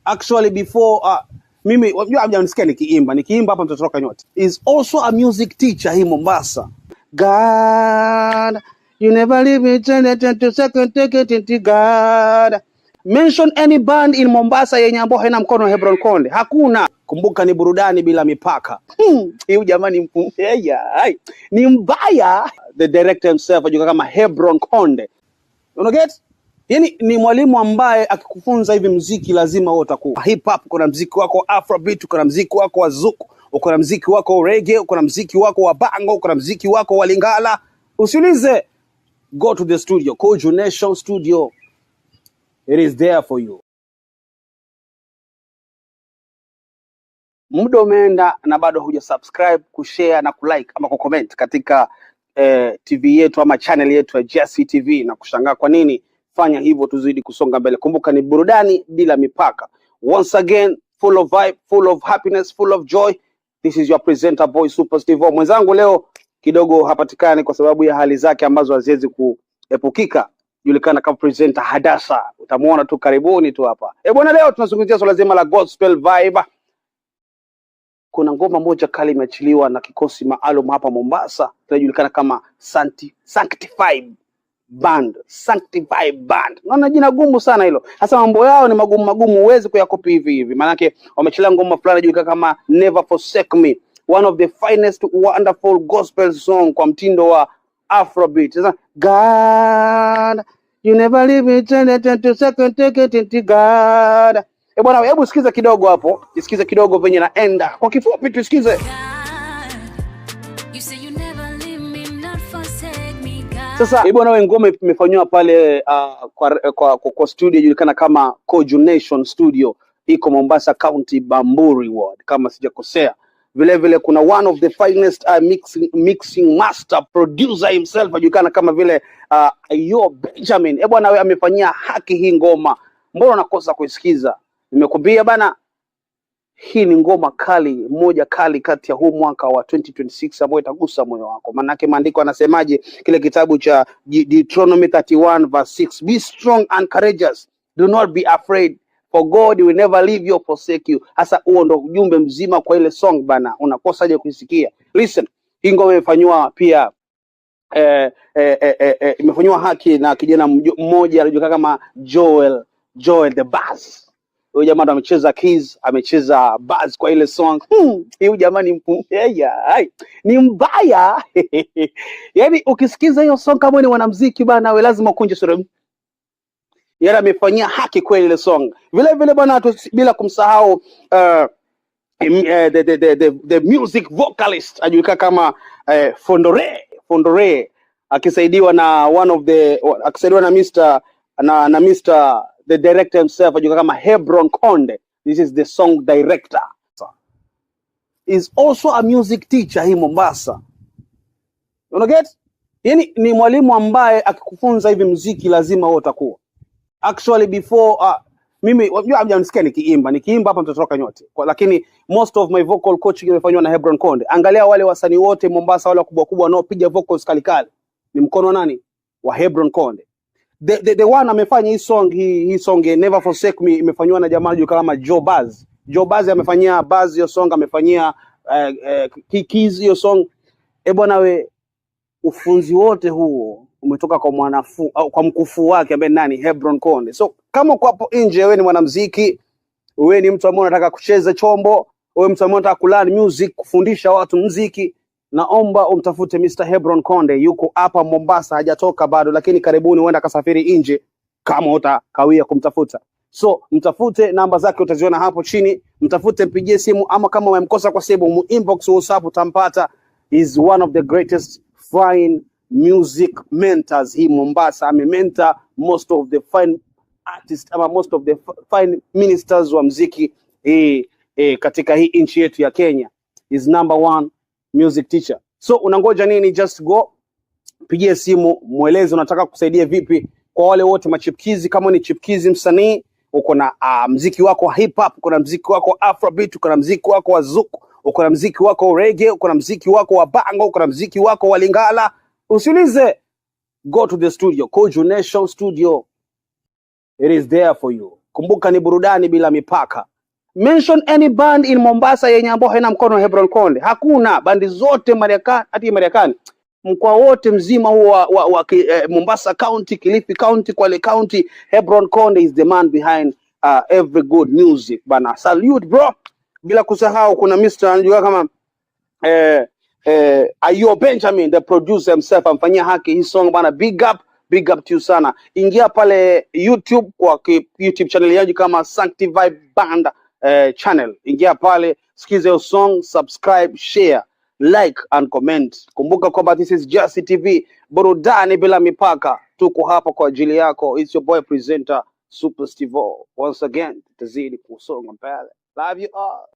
Actually before mimi unajua hamjanisikia nikiimba hapa mtatoroka nyote. Is also a music teacher hii Mombasa. God, you never leave me to second take it into God. Mention any band in Mombasa yenye ambao haina mkono Hebron Konde. Hakuna. Kumbuka ni burudani bila mipaka. Hiyo jamani ni mbaya. The director himself ajuka kama Hebron Konde. You get? Yani ni mwalimu ambaye akikufunza hivi muziki lazima wewe utakuwa. Hip hop kuna muziki wako, Afrobeat kuna muziki wako wa Zuku, kuna muziki wako reggae, kuna muziki wako wa Bango, kuna muziki wako wa Lingala. Usiulize. Go to the studio, Kojo Nation Studio. It is there for you. Muda umeenda na bado huja subscribe, kushare na kulike ama kucomment katika TV yetu ama channel yetu ya Jesse TV na kushangaa kwa nini. Fanya hivyo tuzidi kusonga mbele. Kumbuka ni burudani bila mipaka. Once again, full of vibe, full of happiness, full of joy. This is your presenter boy Super Steve. Mwenzangu leo kidogo hapatikani kwa sababu ya hali zake ambazo haziwezi kuepukika. Julikana kama presenter Hadasa. Utamuona tu karibuni tu hapa. Bwana, leo tunazungumzia swala zima la gospel vibe. Kuna ngoma moja kali imeachiliwa na kikosi maalum hapa Mombasa kinajulikana kama Sanctified Band. Naona jina gumu sana hilo. Sasa mambo yao ni magumu, huwezi kuyakopi hivi. Maana yake wamechilia ngoma fulani inajulikana kama Never Forsake Me. One of the finest wonderful gospel song kwa mtindo wa Afrobeat. Sasa God, you never leave me to second take it into God. Bwana, hebu sikiza kidogo hapo. Sikiza kidogo venye naenda. Kwa kifupi tusikize. Sasa bwana, wewe ngoma imefanywa pale kwa studio inajulikana kama Kojo Nation Studio, iko Mombasa County, Bamburi Ward kama sijakosea. Vile kuna one of the finest mixing master producer himself inajulikana kama vile Yo Benjamin. Bwana, wewe amefanyia haki hii ngoma. Mbona unakosa kuisikiza? Nimekuambia bana, hii ni ngoma kali, moja kali kati ya huu mwaka wa 2026 ambayo itagusa moyo wako. Manake maandiko anasemaje kile kitabu cha Deuteronomy 31 verse 6, be strong and courageous, do not be afraid, for God will never leave you or forsake you. Hasa huo ndo ujumbe mzima kwa ile song bana, unakosaje kuisikia? Listen, hii ngoma imefanywa pia imefanywa haki na kijana mmoja anajulikana kama Joel the Bass. Huyu jamaa ndo amecheza keys, amecheza bass kwa ile song. Huyu jamaa ni mbaya. Yani ukisikiza hiyo song kama ni mwanamuziki bana, wewe lazima ukunje sura. Yeye amefanyia haki kwa ile song. Vile bana, bila kumsahau the music vocalist ajulikana kama Fondore akisaidiwa na Mr. the director himself ajulikana kama Hebron Konde. This is the song director. Is also a music teacher hii Mombasa. You get? Yani ni mwalimu ambaye akikufunza hivi muziki lazima wewe utakuwa. Actually before mimi unajua hamjanisikia nikiimba hapa mtatoroka nyote. Lakini most of my vocal coaching imefanywa na Hebron Konde. Angalia wale wasanii wote Mombasa wale wakubwa wanaopiga vocals kali ni mkono nani? Wa Hebron Konde. The one amefanya hii song Never Forsake Me imefanywa na jamaa anajulikana kama Joe Buzz. Joe Buzz amefanyia Buzz hiyo song, amefanyia keys hiyo song. Bwana, we ufunzi wote huo umetoka kwa mwanafu au kwa mkufu wake ambaye nani? Hebron Konde. So kama uko hapo nje, wewe ni mwanamuziki, wewe ni mtu ambaye unataka kucheza chombo, wewe mtu ambaye unataka kulearn music, kufundisha watu muziki, naomba umtafute Mr. Hebron Konde. Yuko hapa Mombasa, hajatoka bado, lakini karibuni huenda kasafiri nje kama utakawia kumtafuta. So mtafute, namba zake utaziona hapo chini, mtafute, mpigie simu, ama kama umemkosa kwa sababu inbox WhatsApp utampata. Is one of the greatest fine music mentors hii Mombasa. Mentor most of the fine artists ama most of the fine ministers wa muziki katika hii nchi yetu ya Kenya. Is number one music teacher. So unangoja nini? Just go, pigie simu, mueleze unataka kusaidia vipi. Kwa wale wote machipkizi, kama ni chipkizi msanii, uko na muziki wako wa hip hop, uko na muziki wako wa Afrobeat, uko na muziki wako wa Zuku, uko na muziki wako wa reggae, uko na muziki wako wa Bango, uko na muziki wako wa Lingala, usiulize. Go to the studio, Kojo Nation Studio. It is there for you. Kumbuka ni burudani bila mipaka. Mention any band in Mombasa yenye ambao haina mkono Hebron Konde. Hakuna. Bandi zote Marekani, hata Marekani, mkoa wote mzima wa Mombasa County, Kilifi County, Kwale County, Hebron Konde is the man behind every good music bana. Salute bro. Bila kusahau kuna Mr. anajua kama Ayo Benjamin, the producer himself, amfanyia haki hii song bana. Big up to you sana. Ingia pale YouTube kwa YouTube channel yangu kama Sanctify Band channel. Ingia pale, sikiza hiyo song, subscribe, share, like and comment. Kumbuka kwamba this is Just TV, burudani bila mipaka. Tuko hapa kwa ajili yako. It's your boy presenter Super Steve. Once again, tazidi kusonga mbele. Love you all.